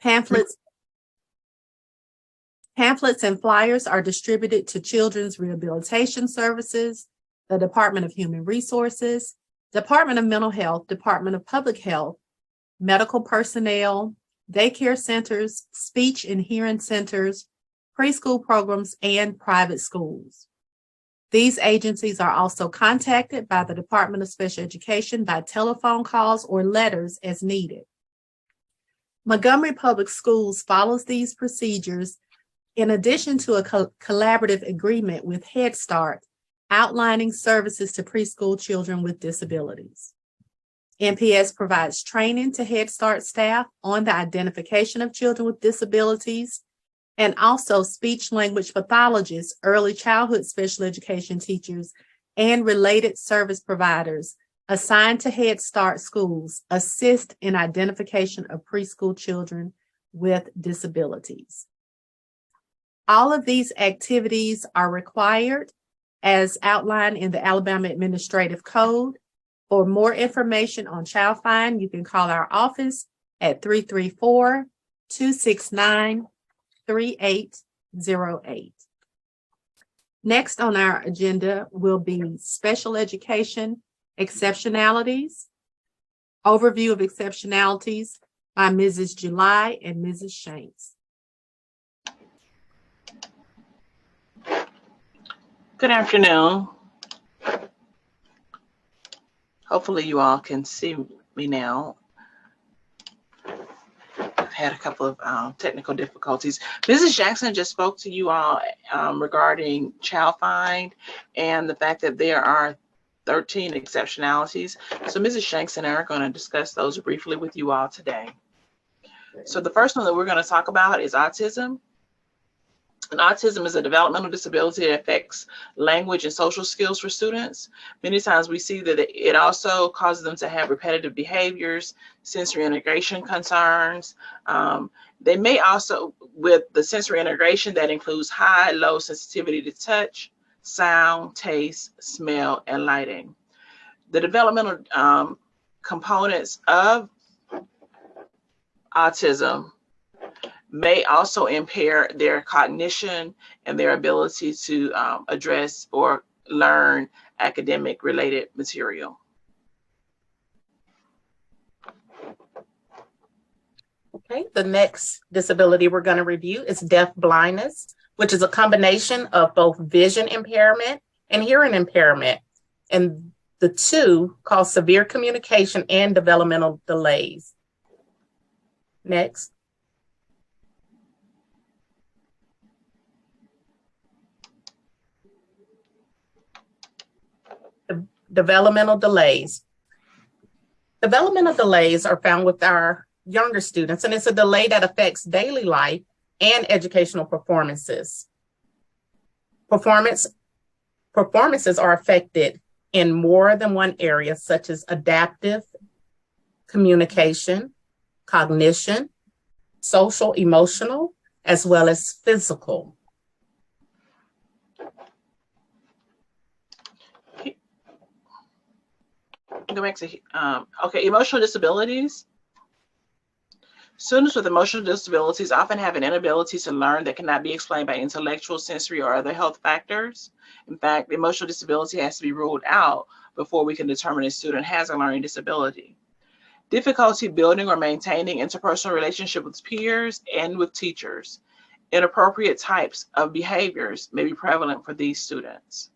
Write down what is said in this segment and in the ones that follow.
Pamphlets and flyers are distributed to Children's Rehabilitation Services, the Department of Human Resources, Department of Mental Health, Department of Public Health, medical personnel, daycare centers, speech and hearing centers, preschool programs, and private schools. These agencies are also contacted by the Department of Special Education by telephone calls or letters as needed. Montgomery Public Schools follows these procedures in addition to a collaborative agreement with Head Start outlining services to preschool children with disabilities. MPS provides training to Head Start staff on the identification of children with disabilities, and also speech language pathologists, early childhood special education teachers, and related service providers assigned to Head Start schools assist in identification of preschool children with disabilities. All of these activities are required as outlined in the Alabama Administrative Code. For more information on Child Find, you can call our office at 334-269-3808. Next on our agenda will be special education exceptionalities, overview of exceptionalities by Mrs. July and Mrs. Shanks. Good afternoon. Hopefully you all can see me now. I've had a couple of technical difficulties. Mrs. Jackson just spoke to you all regarding Child Find and the fact that there are 13 exceptionalities. So Mrs. Shanks and I are going to discuss those briefly with you all today. So the first one that we're going to talk about is autism. And autism is a developmental disability that affects language and social skills for students. Many times we see that it also causes them to have repetitive behaviors, sensory integration concerns. They may also, with the sensory integration, that includes high, low sensitivity to touch, sound, taste, smell, and lighting. The developmental components of autism may also impair their cognition and their ability to address or learn academic related material. Okay, the next disability we're going to review is deaf blindness, which is a combination of both vision impairment and hearing impairment, and the two cause severe communication and developmental delays. Next. Developmental delays. Developmental delays are found with our younger students, and it's a delay that affects daily life and educational performances. Performances are affected in more than one area, such as adaptive, communication, cognition, social, emotional, as well as physical. Go back to okay, emotional disabilities. Students with emotional disabilities often have an inability to learn that cannot be explained by intellectual, sensory, or other health factors. In fact, emotional disability has to be ruled out before we can determine a student has a learning disability. Difficulty building or maintaining interpersonal relationship with peers and with teachers. Inappropriate types of behaviors may be prevalent for these students.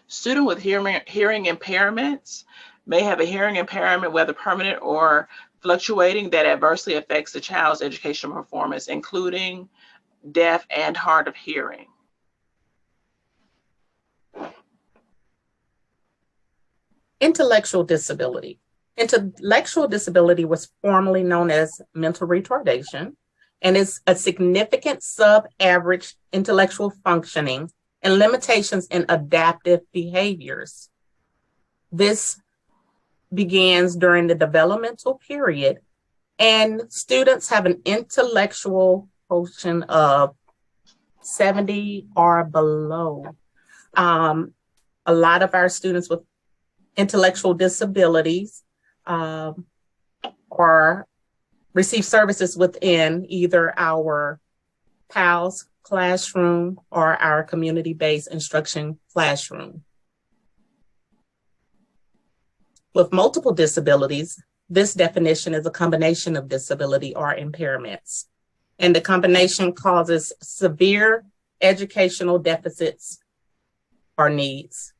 Student with hearing impairments may have a hearing impairment, whether permanent or fluctuating, that adversely affects the child's educational performance, including deaf and hard of hearing. Intellectual disability. Intellectual disability was formerly known as mental retardation and is a significant sub-average intellectual functioning and limitations in adaptive behaviors. This begins during the developmental period, and students have an intellectual quotient of 70 or below. A lot of our students with intellectual disabilities, or receive services within either our PALS classroom or our community-based instruction classroom. With multiple disabilities, this definition is a combination of disability or impairments, and the combination causes severe educational deficits or needs.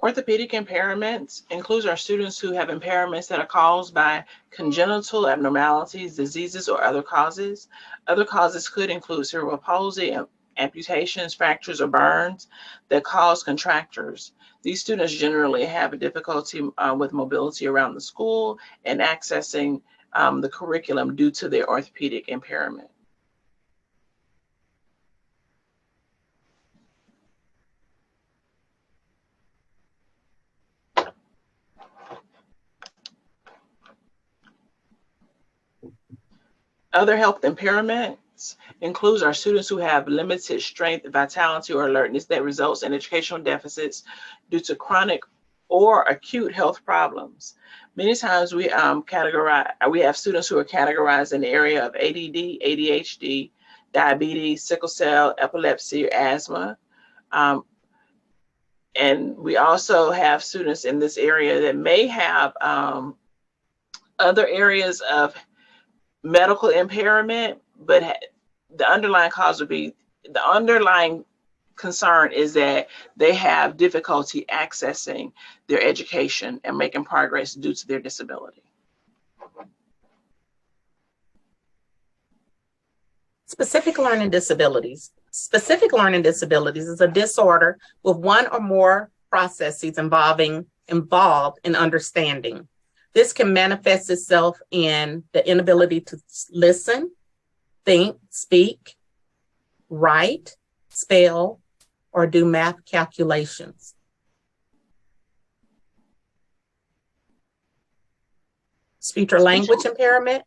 Orthopedic impairments includes our students who have impairments that are caused by congenital abnormalities, diseases, or other causes. Other causes could include cerebral palsy, amputations, fractures, or burns that cause contractures. These students generally have a difficulty with mobility around the school and accessing the curriculum due to their orthopedic impairment. Other health impairments includes our students who have limited strength, vitality, or alertness that results in educational deficits due to chronic or acute health problems. Many times we have students who are categorized in the area of ADD, ADHD, diabetes, sickle cell, epilepsy, or asthma. And we also have students in this area that may have other areas of medical impairment, but the underlying cause would be, the underlying concern is that they have difficulty accessing their education and making progress due to their disability. Specific learning disabilities. Specific learning disabilities is a disorder with one or more processes involved in understanding. This can manifest itself in the inability to listen, think, speak, write, spell, or do math calculations. Speech or language impairment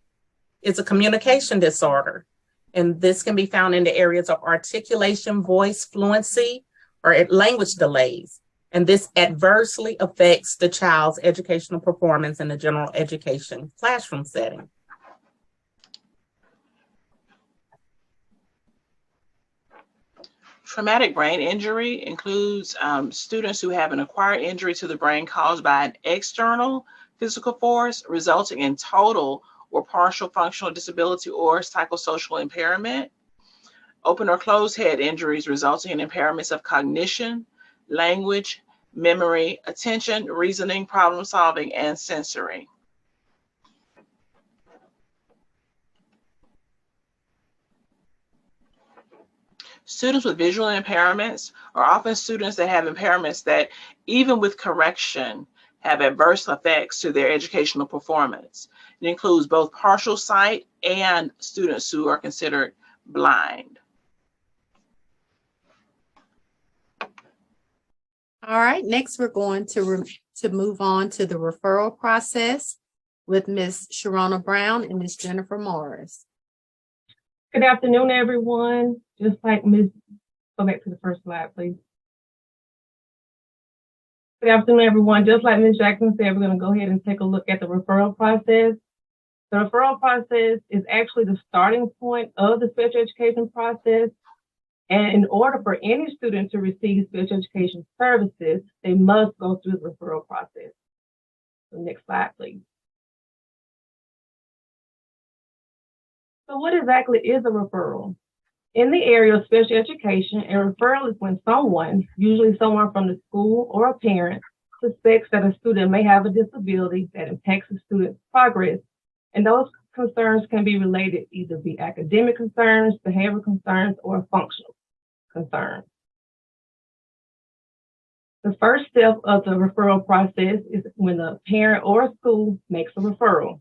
is a communication disorder, and this can be found in the areas of articulation, voice fluency, or language delays. And this adversely affects the child's educational performance in the general education classroom setting. Traumatic brain injury includes students who have an acquired injury to the brain caused by an external physical force, resulting in total or partial functional disability or psychosocial impairment. Open or closed head injuries resulting in impairments of cognition, language, memory, attention, reasoning, problem solving, and sensory. Students with visual impairments are often students that have impairments that, even with correction, have adverse effects to their educational performance. It includes both partial sight and students who are considered blind. All right, next we're going to move on to the referral process with Ms. Sharona Brown and Ms. Jennifer Morris. Good afternoon, everyone. Just like Ms. Go back to the first slide, please. Good afternoon, everyone. Just like Ms. Jackson said, we're going to go ahead and take a look at the referral process. The referral process is actually the starting point of the special education process. And in order for any student to receive special education services, they must go through the referral process. So next slide, please. So what exactly is a referral? In the area of special education, a referral is when someone, usually someone from the school or a parent, suspects that a student may have a disability that impacts the student's progress. And those concerns can be related either be academic concerns, behavioral concerns, or functional concerns. The first step of the referral process is when the parent or a school makes a referral.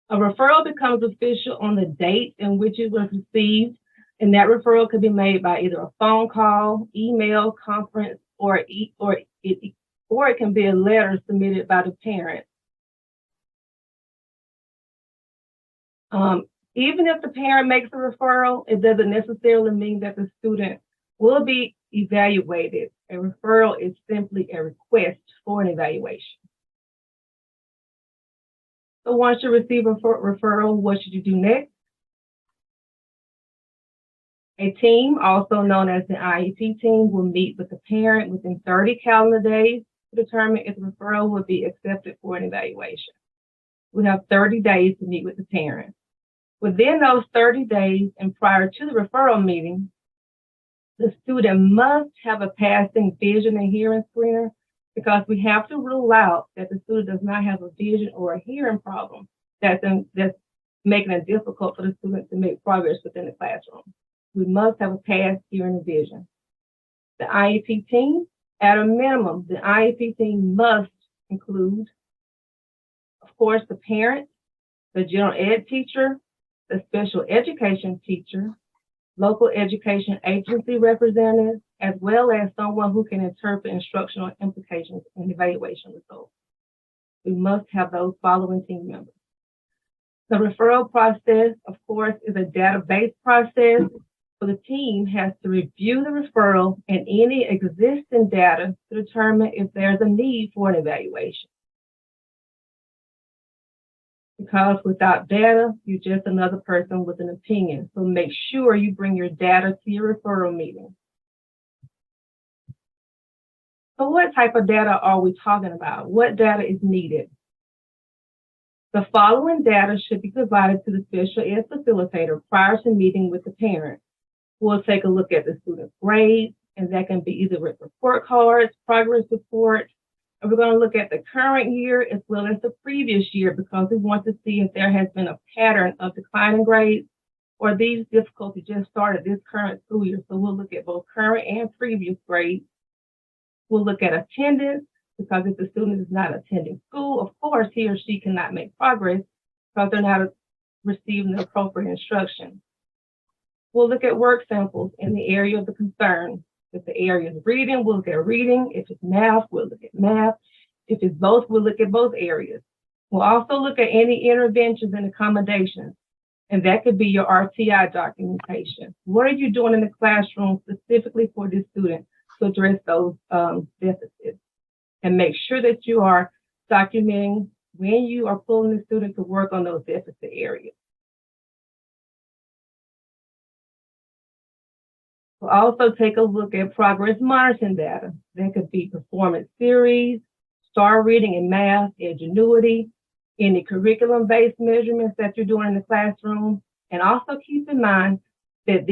A referral becomes official on the date in which it was received, and that referral could be made by either a phone call, email, conference, or it can be a letter submitted by the parent. Even if the parent makes a referral, it doesn't necessarily mean that the student will be evaluated. A referral is simply a request for an evaluation. So once you receive a referral, what should you do next? A team, also known as the IEP team, will meet with the parent within 30 calendar days to determine if the referral will be accepted for an evaluation. We have 30 days to meet with the parent. Within those 30 days and prior to the referral meeting, the student must have a passing vision and hearing screener, because we have to rule out that the student does not have a vision or a hearing problem that's making it difficult for the student to make progress within the classroom. We must have a past hearing and vision. The IEP team, at a minimum, the IEP team must include, of course, the parent, the general ed teacher, the special education teacher, local education agency representatives, as well as someone who can interpret instructional implications and evaluation results. We must have those following team members. The referral process, of course, is a data-based process. So the team has to review the referral and any existing data to determine if there's a need for an evaluation. Because without data, you're just another person with an opinion. So make sure you bring your data to your referral meeting. So what type of data are we talking about? What data is needed? The following data should be provided to the special ed facilitator prior to meeting with the parent. We'll take a look at the student's grades, and that can be either with report cards, progress reports, and we're going to look at the current year as well as the previous year, because we want to see if there has been a pattern of declining grades or these difficulties just started this current school year. So we'll look at both current and previous grades. We'll look at attendance, because if the student is not attending school, of course, he or she cannot make progress because they're not receiving the appropriate instruction. We'll look at work samples in the area of the concern. If the area is reading, we'll look at reading. If it's math, we'll look at math. If it's both, we'll look at both areas. We'll also look at any interventions and accommodations, and that could be your RTI documentation. What are you doing in the classroom specifically for this student to address those deficits? And make sure that you are documenting when you are pulling the student to work on those deficit areas. We'll also take a look at progress monitoring data. That could be performance series, star reading in math, Edgenuity, any curriculum-based measurements that you're doing in the classroom. And also keep in mind that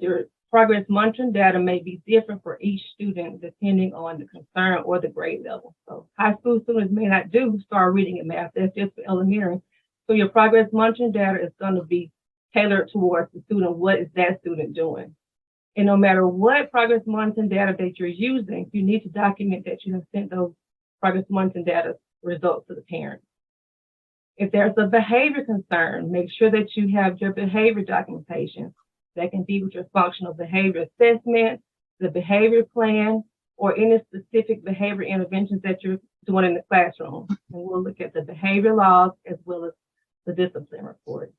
your progress monitoring data may be different for each student depending on the concern or the grade level. So high school students may not do star reading in math, that's just for elementary. So your progress monitoring data is going to be tailored towards the student. What is that student doing? And no matter what progress monitoring data that you're using, you need to document that you have sent those progress monitoring data results to the parent. If there's a behavior concern, make sure that you have your behavior documentation. That can be with your functional behavior assessment, the behavior plan, or any specific behavior interventions that you're doing in the classroom. And we'll look at the behavior logs as well as the discipline report.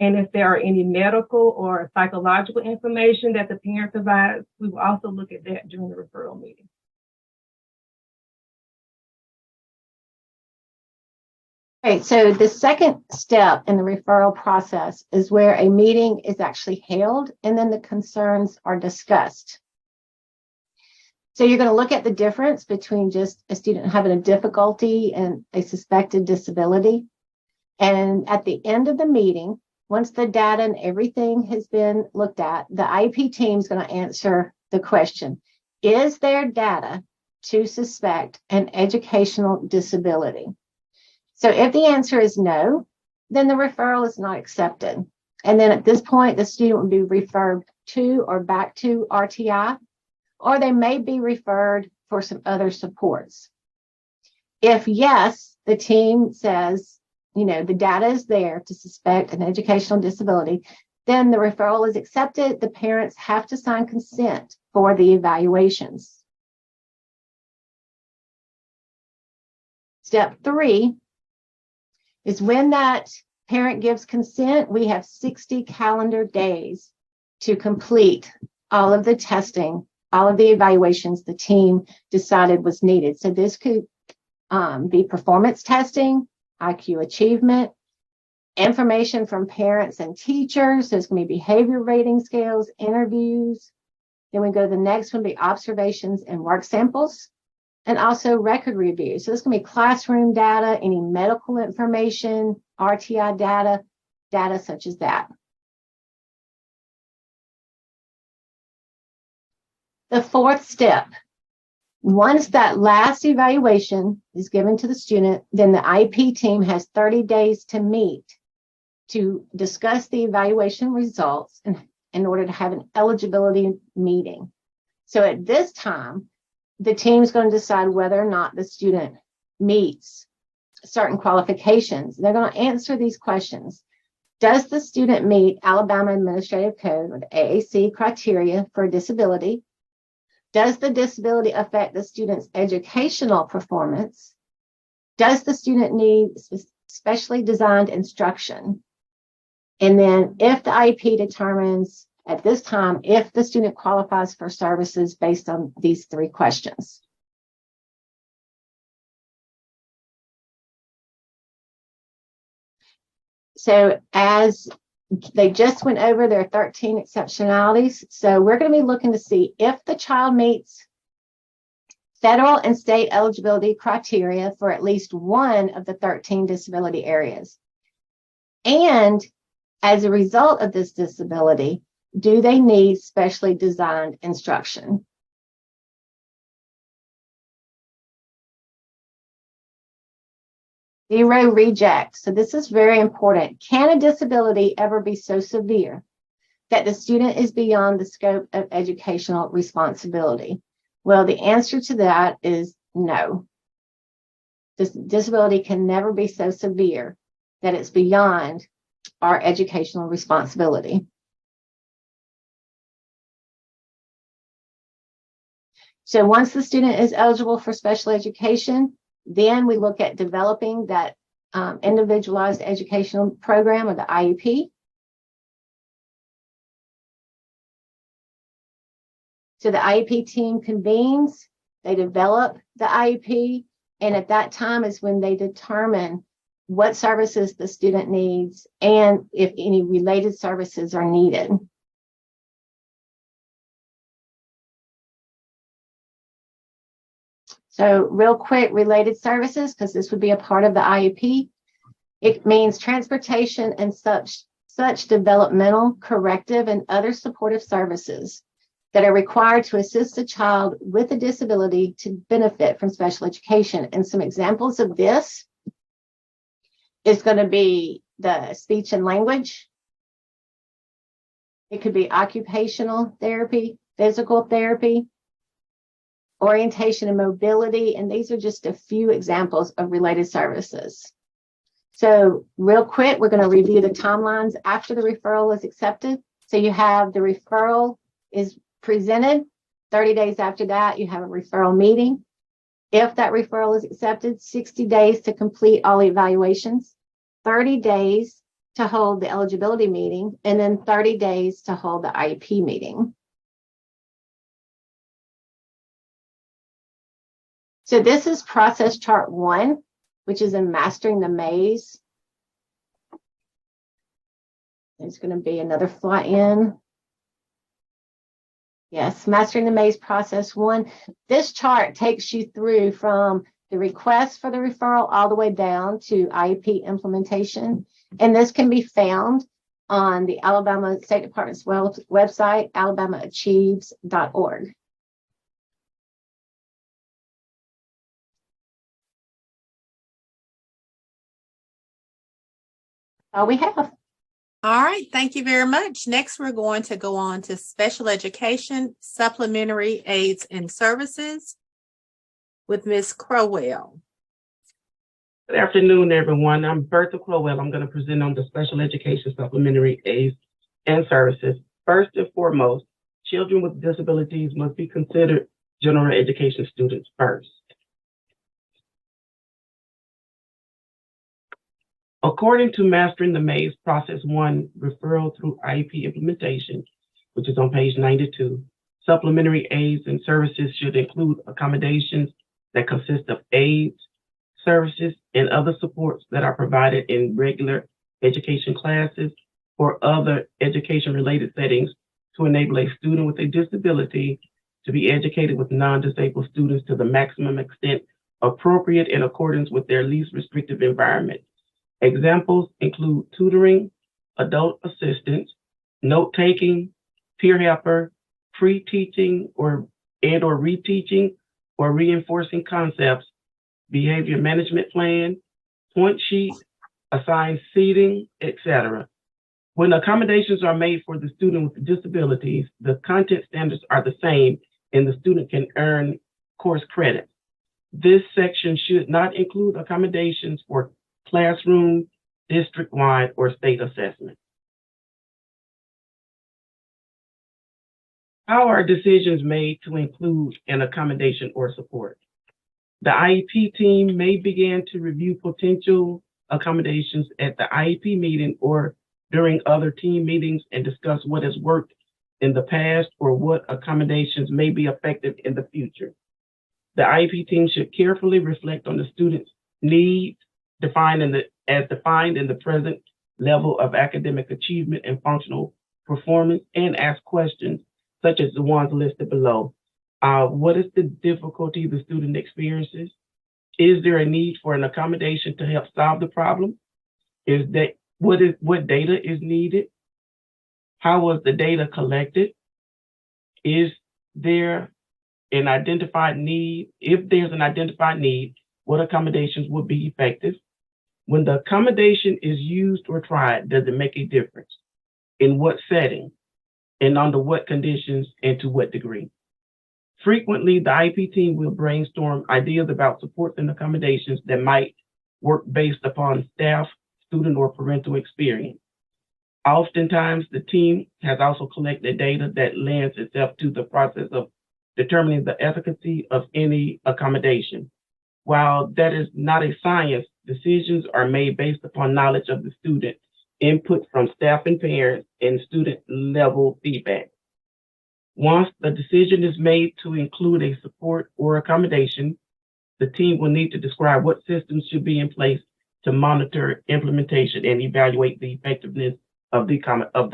And if there are any medical or psychological information that the parent provides, we will also look at that during the referral meeting. Okay, so the second step in the referral process is where a meeting is actually held and then the concerns are discussed. So you're going to look at the difference between just a student having a difficulty and a suspected disability. And at the end of the meeting, once the data and everything has been looked at, the IEP team is going to answer the question, is there data to suspect an educational disability? So if the answer is no, then the referral is not accepted. And then at this point, the student will be referred to or back to RTI, or they may be referred for some other supports. If yes, the team says, the data is there to suspect an educational disability, then the referral is accepted. The parents have to sign consent for the evaluations. Step 3 is when that parent gives consent, we have 60 calendar days to complete all of the testing, all of the evaluations the team decided was needed. So this could be performance testing, IQ achievement, information from parents and teachers. There's going to be behavior rating scales, interviews. Then we go to the next one, be observations and work samples, and also record reviews. So there's going to be classroom data, any medical information, RTI data such as that. The fourth step, once that last evaluation is given to the student, then the IEP team has 30 days to meet to discuss the evaluation results in order to have an eligibility meeting. So at this time, the team is going to decide whether or not the student meets certain qualifications. They're going to answer these questions. Does the student meet Alabama Administrative Code or the AAC criteria for disability? Does the disability affect the student's educational performance? Does the student need specially designed instruction? And then if the IEP determines at this time if the student qualifies for services based on these three questions. So as they just went over their 13 exceptionalities, so we're going to be looking to see if the child meets federal and state eligibility criteria for at least one of the 13 disability areas. And as a result of this disability, do they need specially designed instruction? Zero reject. So this is very important. Can a disability ever be so severe that the student is beyond the scope of educational responsibility? Well, the answer to that is no. This disability can never be so severe that it's beyond our educational responsibility. So once the student is eligible for special education, then we look at developing that individualized educational program or the IEP. So the IEP team convenes, they develop the IEP, and at that time is when they determine what services the student needs and if any related services are needed. So real quick, related services, because this would be a part of the IEP. It means transportation and such developmental, corrective, and other supportive services that are required to assist a child with a disability to benefit from special education. And some examples of this is going to be the speech and language. It could be occupational therapy, physical therapy, orientation and mobility, and these are just a few examples of related services. So real quick, we're going to review the timelines after the referral is accepted. So you have the referral is presented. 30 days after that, you have a referral meeting. If that referral is accepted, 60 days to complete all evaluations, 30 days to hold the eligibility meeting, and then 30 days to hold the IEP meeting. So this is process chart 1, which is in Mastering the Maze. There's going to be another fly in. Yes, Mastering the Maze process 1. This chart takes you through from the request for the referral all the way down to IEP implementation. And this can be found on the Alabama State Department's website, alabamaachieves.org. All we have. All right, thank you very much. Next, we're going to go on to special education, supplementary aids and services with Ms. Crowell. Good afternoon, everyone. I'm Bertha Crowell. I'm going to present on the special education supplementary aids and services. First and foremost, children with disabilities must be considered general education students first. According to Mastering the Maze Process 1 Referral through IEP Implementation, which is on page 92, supplementary aids and services should include accommodations that consist of aids, services, and other supports that are provided in regular education classes or other education-related settings to enable a student with a disability to be educated with non-disabled students to the maximum extent appropriate in accordance with their least restrictive environment. Examples include tutoring, adult assistance, note-taking, peer helper, pre-teaching or reteaching or reinforcing concepts, behavior management plan, point sheet, assigned seating, etc. When accommodations are made for the student with disabilities, the content standards are the same and the student can earn course credit. This section should not include accommodations for classroom, district-wide, or state assessment. How are decisions made to include an accommodation or support? The IEP team may begin to review potential accommodations at the IEP meeting or during other team meetings and discuss what has worked in the past or what accommodations may be effective in the future. The IEP team should carefully reflect on the student's needs defined in the present level of academic achievement and functional performance and ask questions such as the ones listed below. What is the difficulty the student experiences? Is there a need for an accommodation to help solve the problem? What data is needed? How was the data collected? Is there an identified need? If there's an identified need, what accommodations would be effective? When the accommodation is used or tried, does it make a difference? In what setting? And under what conditions and to what degree? Frequently, the IEP team will brainstorm ideas about supports and accommodations that might work based upon staff, student, or parental experience. Oftentimes, the team has also collected data that lends itself to the process of determining the efficacy of any accommodation. While that is not a science, decisions are made based upon knowledge of the student, input from staff and parents, and student level feedback. Once the decision is made to include a support or accommodation, the team will need to describe what systems should be in place to monitor implementation and evaluate the effectiveness of the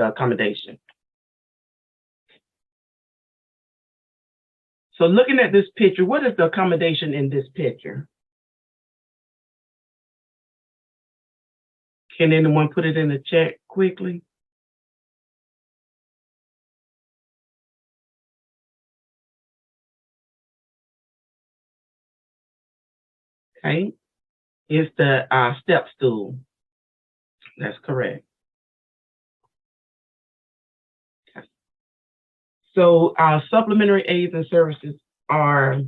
accommodation. So looking at this picture, what is the accommodation in this picture? Can anyone put it in the chat quickly? Okay, it's the step stool. That's correct. Okay. So supplementary aids and services are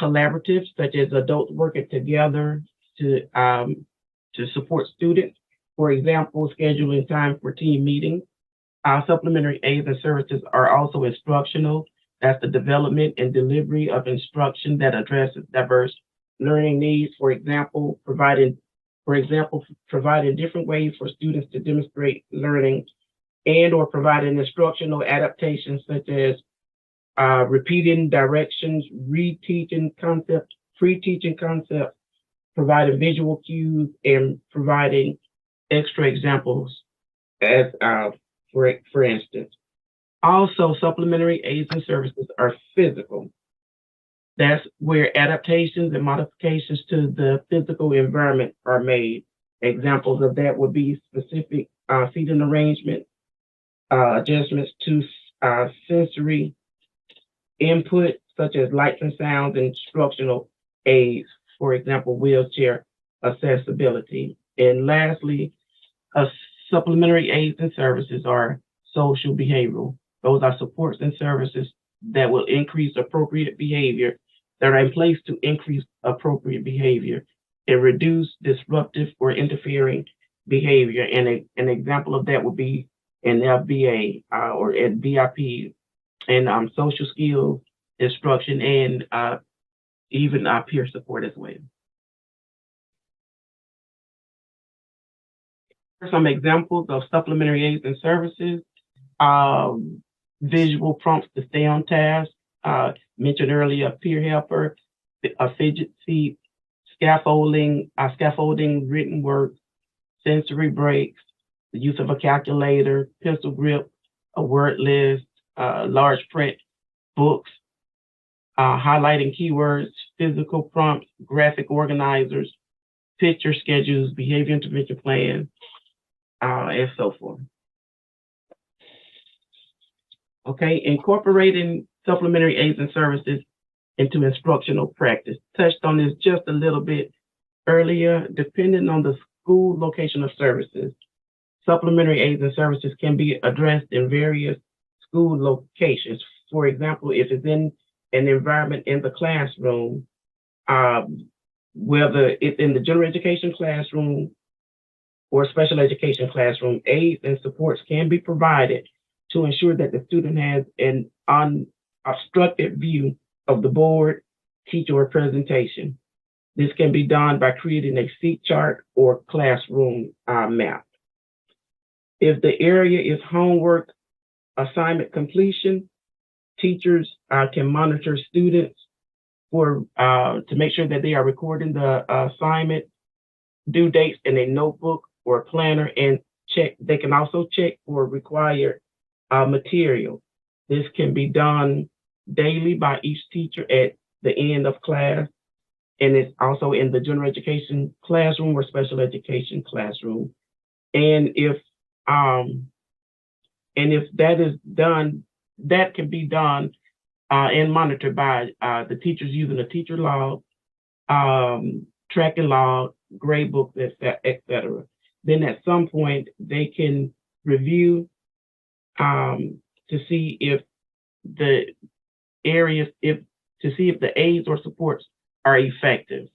collaborative, such as adults working together to support students. For example, scheduling time for team meetings. Supplementary aids and services are also instructional. That's the development and delivery of instruction that addresses diverse learning needs. For example, providing different ways for students to demonstrate learning and or providing instructional adaptations such as repeating directions, reteaching concepts, pre-teaching concepts, providing visual cues, and providing extra examples as for instance. Also, supplementary aids and services are physical. That's where adaptations and modifications to the physical environment are made. Examples of that would be specific seating arrangement, adjustments to sensory input, such as lights and sounds, and instructional aids, for example, wheelchair accessibility. And lastly, supplementary aids and services are social behavioral. Those are supports and services that will increase appropriate behavior, that are in place to increase appropriate behavior and reduce disruptive or interfering behavior. And an example of that would be an FBA or at VIP, and social skills instruction, and even peer support as well. Some examples of supplementary aids and services, visual prompts to stay on task, mentioned earlier, a peer helper, a fidget seat, scaffolding, written work, sensory breaks, the use of a calculator, pencil grip, a word list, large print books, highlighting keywords, physical prompts, graphic organizers, picture schedules, behavior intervention plans, and so forth. Okay, incorporating supplementary aids and services into instructional practice. Touched on this just a little bit earlier. Depending on the school location of services, supplementary aids and services can be addressed in various school locations. For example, if it's in an environment in the classroom, whether it's in the general education classroom or special education classroom, aids and supports can be provided to ensure that the student has an unobstructed view of the board, teacher, or presentation. This can be done by creating a seat chart or classroom map. If the area is homework assignment completion, teachers can monitor students to make sure that they are recording the assignment due dates in a notebook or planner, and they can also check for required material. This can be done daily by each teacher at the end of class, and it's also in the general education classroom or special education classroom. And if that is done, that can be done and monitored by the teachers using a teacher log, tracking log, grade books, etc. Then at some point they can review to see if the areas, to see if the aids or supports are effective.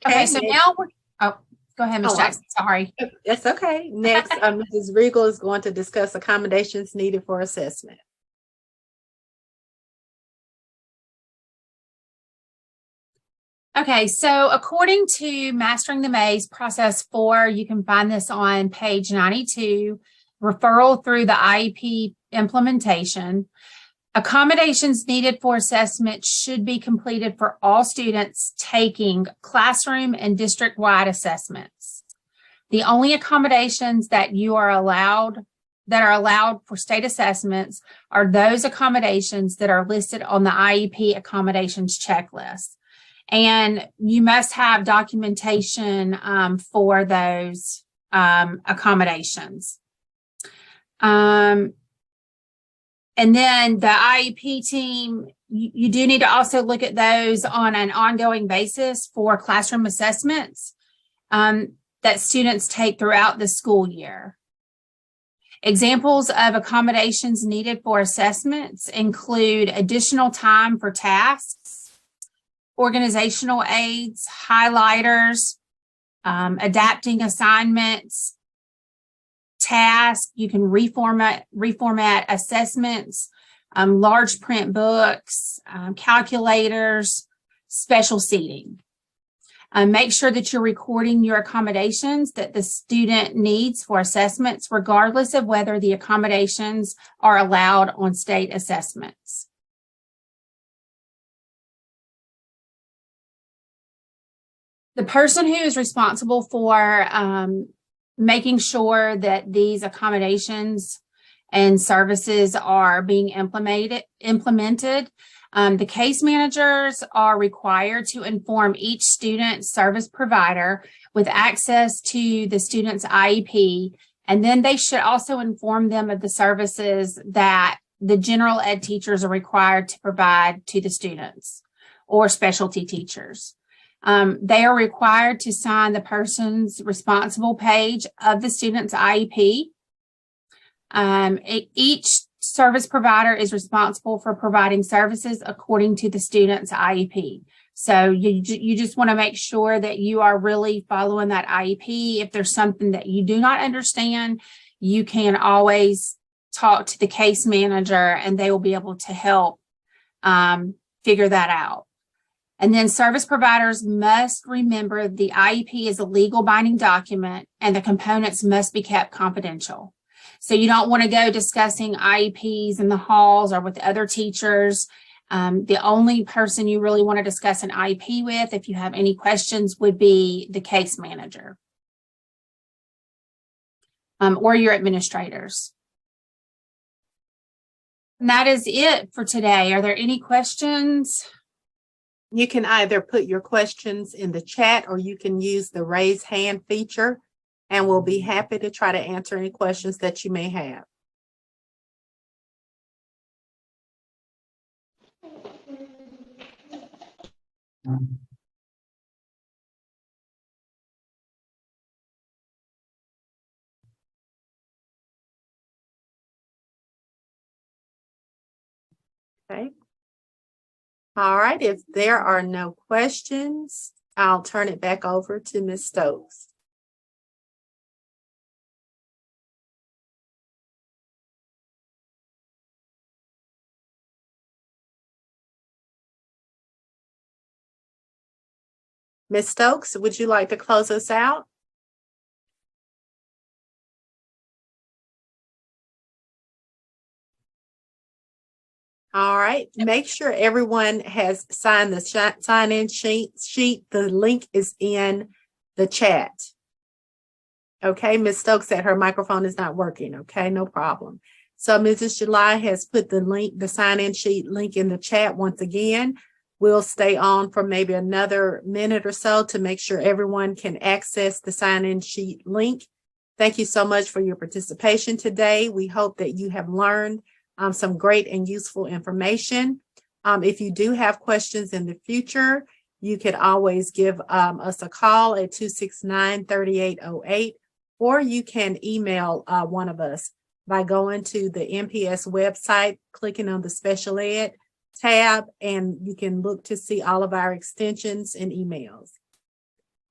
Okay, so now go ahead, Ms. Jackson. Sorry. That's okay. Next, Mrs. Regal is going to discuss accommodations needed for assessment. Okay, so according to Mastering the Maze Process 4, you can find this on page 92, referral through the IEP implementation. Accommodations needed for assessment should be completed for all students taking classroom and district-wide assessments. The only accommodations that are allowed for state assessments are those accommodations that are listed on the IEP accommodations checklist. And you must have documentation for those accommodations. And then the IEP team, you do need to also look at those on an ongoing basis for classroom assessments that students take throughout the school year. Examples of accommodations needed for assessments include additional time for tasks, organizational aids, highlighters, adapting assignments, tasks. You can reformat assessments, large print books, calculators, special seating. Make sure that you're recording your accommodations that the student needs for assessments, regardless of whether the accommodations are allowed on state assessments. The person who is responsible for making sure that these accommodations and services are being implemented, the case managers are required to inform each student service provider with access to the student's IEP, and then they should also inform them of the services that the general ed teachers are required to provide to the students or specialty teachers. They are required to sign the person's responsible page of the student's IEP. Each service provider is responsible for providing services according to the student's IEP. So you just want to make sure that you are really following that IEP. If there's something that you do not understand, you can always talk to the case manager and they will be able to help figure that out. And then service providers must remember the IEP is a legal binding document and the components must be kept confidential. So you don't want to go discussing IEPs in the halls or with other teachers. The only person you really want to discuss an IEP with, if you have any questions, would be the case manager or your administrators. And that is it for today. Are there any questions? You can either put your questions in the chat or you can use the raise hand feature, and we'll be happy to try to answer any questions that you may have. Okay. All right, if there are no questions, I'll turn it back over to Ms. Stokes. Ms. Stokes, would you like to close us out? All right, make sure everyone has signed the sign-in sheet. The link is in the chat. Okay, Ms. Stokes said her microphone is not working. Okay, no problem. So Mrs. July has put the link, the sign-in sheet link in the chat once again. We'll stay on for maybe another minute or so to make sure everyone can access the sign-in sheet link. Thank you so much for your participation today. We hope that you have learned some great and useful information. If you do have questions in the future, you could always give us a call at 269-3808, or you can email one of us by going to the MPS website, clicking on the special ed tab, and you can look to see all of our extensions and emails.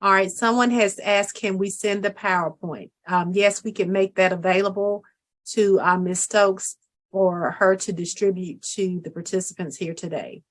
All right, someone has asked, can we send the PowerPoint? Yes, we can make that available to Ms. Stokes for her to distribute to the participants here today.